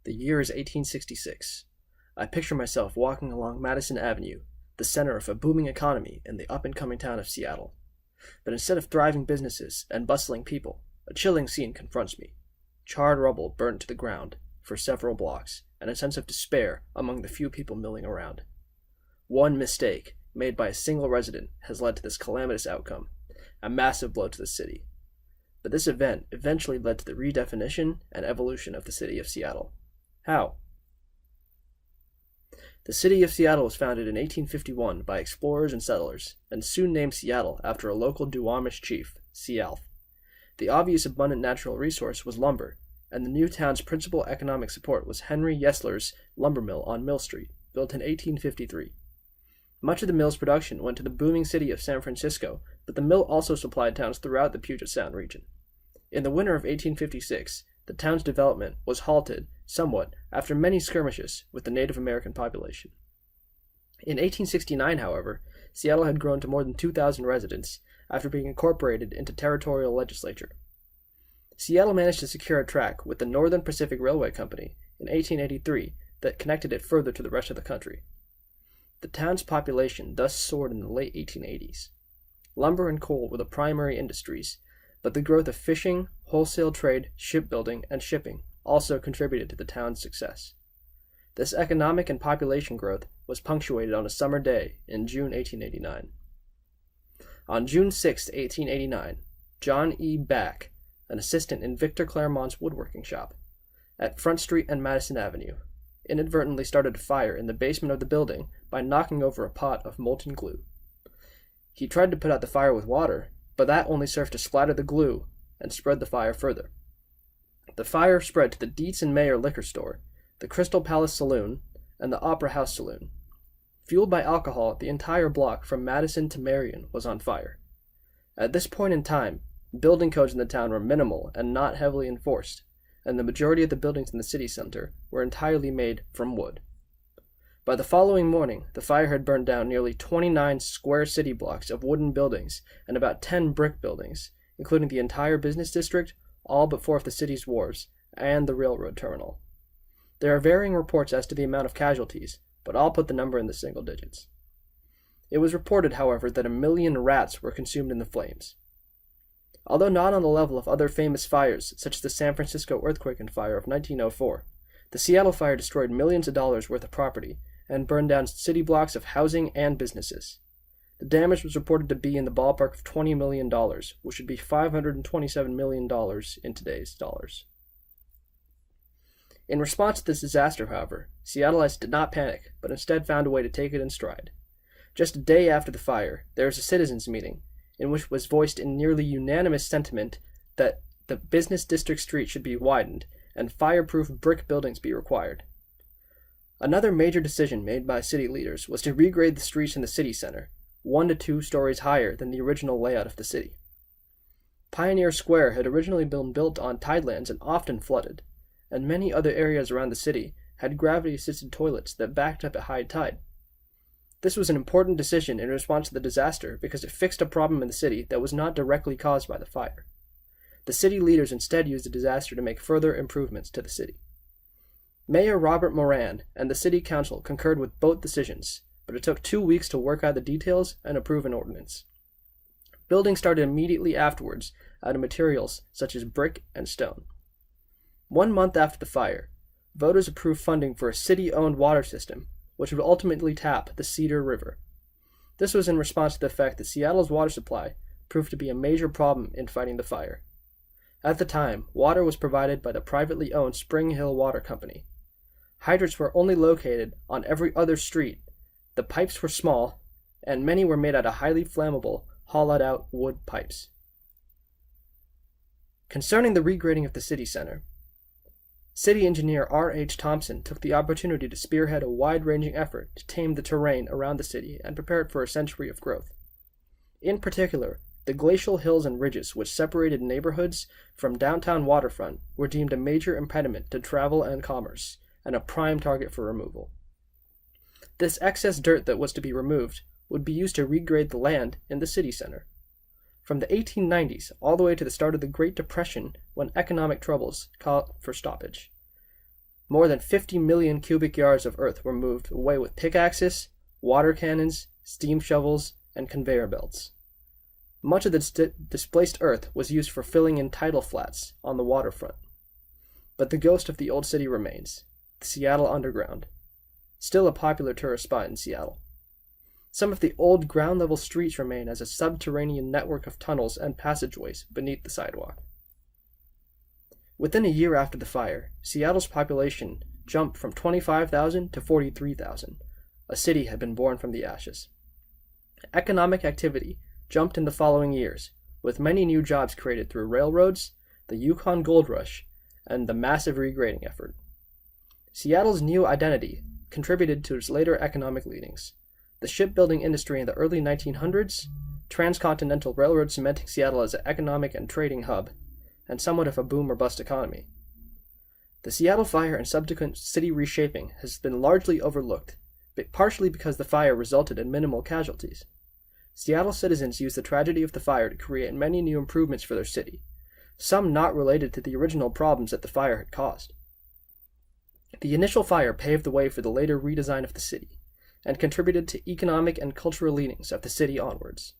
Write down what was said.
The year is 1866. I picture myself walking along Madison Avenue, the center of a booming economy in the up-and-coming town of Seattle. But instead of thriving businesses and bustling people, a chilling scene confronts me. Charred rubble burnt to the ground for several blocks, and a sense of despair among the few people milling around. One mistake made by a single resident has led to this calamitous outcome, a massive blow to the city. But this event eventually led to the redefinition and evolution of the city of Seattle. How? The city of Seattle was founded in 1851 by explorers and settlers, and soon named Seattle after a local Duwamish chief, Sealth. The obvious abundant natural resource was lumber, and the new town's principal economic support was Henry Yesler's lumber mill on Mill Street, built in 1853. Much of the mill's production went to the booming city of San Francisco, but the mill also supplied towns throughout the Puget Sound region. In the winter of 1856, the town's development was halted somewhat after many skirmishes with the Native American population. In 1869, however, Seattle had grown to more than 2,000 residents after being incorporated into territorial legislature. Seattle managed to secure a track with the Northern Pacific Railway Company in 1883 that connected it further to the rest of the country. The town's population thus soared in the late 1880s. Lumber and coal were the primary industries, but the growth of fishing, wholesale trade, shipbuilding, and shipping also contributed to the town's success. This economic and population growth was punctuated on a summer day in June 1889. On June 6, 1889, John E. Back, an assistant in Victor Claremont's woodworking shop, at Front Street and Madison Avenue, inadvertently started a fire in the basement of the building by knocking over a pot of molten glue. He tried to put out the fire with water, but that only served to splatter the glue and spread the fire further. The fire spread to the Dietz and Mayer liquor store, the Crystal Palace Saloon, and the Opera House Saloon. Fueled by alcohol, the entire block from Madison to Marion was on fire. At this point in time, building codes in the town were minimal and not heavily enforced, and the majority of the buildings in the city center were entirely made from wood. By the following morning, the fire had burned down nearly 29 square city blocks of wooden buildings and about 10 brick buildings, including the entire business district, all but 4 of the city's wharves, and the railroad terminal. There are varying reports as to the amount of casualties, but I'll put the number in the single digits. It was reported, however, that 1 million rats were consumed in the flames. Although not on the level of other famous fires, such as the San Francisco earthquake and fire of 1904, the Seattle fire destroyed millions of dollars worth of property and burned down city blocks of housing and businesses. The damage was reported to be in the ballpark of $20 million, which would be $527 million in today's dollars. In response to this disaster, however, Seattleites did not panic, but instead found a way to take it in stride. Just a day after the fire, there was a citizens' meeting, in which was voiced in nearly unanimous sentiment that the business district street should be widened and fireproof brick buildings be required. Another major decision made by city leaders was to regrade the streets in the city center, 1 to 2 stories higher than the original layout of the city. Pioneer Square had originally been built on tidelands and often flooded, and many other areas around the city had gravity-assisted toilets that backed up at high tide. This was an important decision in response to the disaster because it fixed a problem in the city that was not directly caused by the fire. The city leaders instead used the disaster to make further improvements to the city. Mayor Robert Moran and the city council concurred with both decisions, but it took 2 weeks to work out the details and approve an ordinance. Building started immediately afterwards out of materials such as brick and stone. 1 month after the fire, voters approved funding for a city-owned water system, which would ultimately tap the Cedar River. This was in response to the fact that Seattle's water supply proved to be a major problem in fighting the fire. At the time, water was provided by the privately owned Spring Hill Water Company. Hydrants were only located on every other street, the pipes were small, and many were made out of highly flammable, hollowed-out wood pipes. Concerning the regrading of the city center, City Engineer R.H. Thompson took the opportunity to spearhead a wide-ranging effort to tame the terrain around the city and prepare it for a century of growth. In particular, the glacial hills and ridges which separated neighborhoods from downtown waterfront were deemed a major impediment to travel and commerce, and a prime target for removal. This excess dirt that was to be removed would be used to regrade the land in the city center. From the 1890s all the way to the start of the Great Depression, when economic troubles called for stoppage, More than 50 million cubic yards of earth were moved away with pickaxes, water cannons, steam shovels, and conveyor belts. Much of the displaced earth was used for filling in tidal flats on the waterfront. But the ghost of the old city remains, the Seattle Underground, still a popular tourist spot in Seattle. Some of the old ground-level streets remain as a subterranean network of tunnels and passageways beneath the sidewalk. Within a year after the fire, Seattle's population jumped from 25,000 to 43,000. A city had been born from the ashes. Economic activity jumped in the following years, with many new jobs created through railroads, the Yukon Gold Rush, and the massive regrading effort. Seattle's new identity contributed to its later economic leanings. The shipbuilding industry in the early 1900s, transcontinental railroad cementing Seattle as an economic and trading hub, and somewhat of a boom or bust economy. The Seattle fire and subsequent city reshaping has been largely overlooked, but partially because the fire resulted in minimal casualties. Seattle citizens used the tragedy of the fire to create many new improvements for their city, some not related to the original problems that the fire had caused. The initial fire paved the way for the later redesign of the city, and contributed to economic and cultural leanings of the city onwards.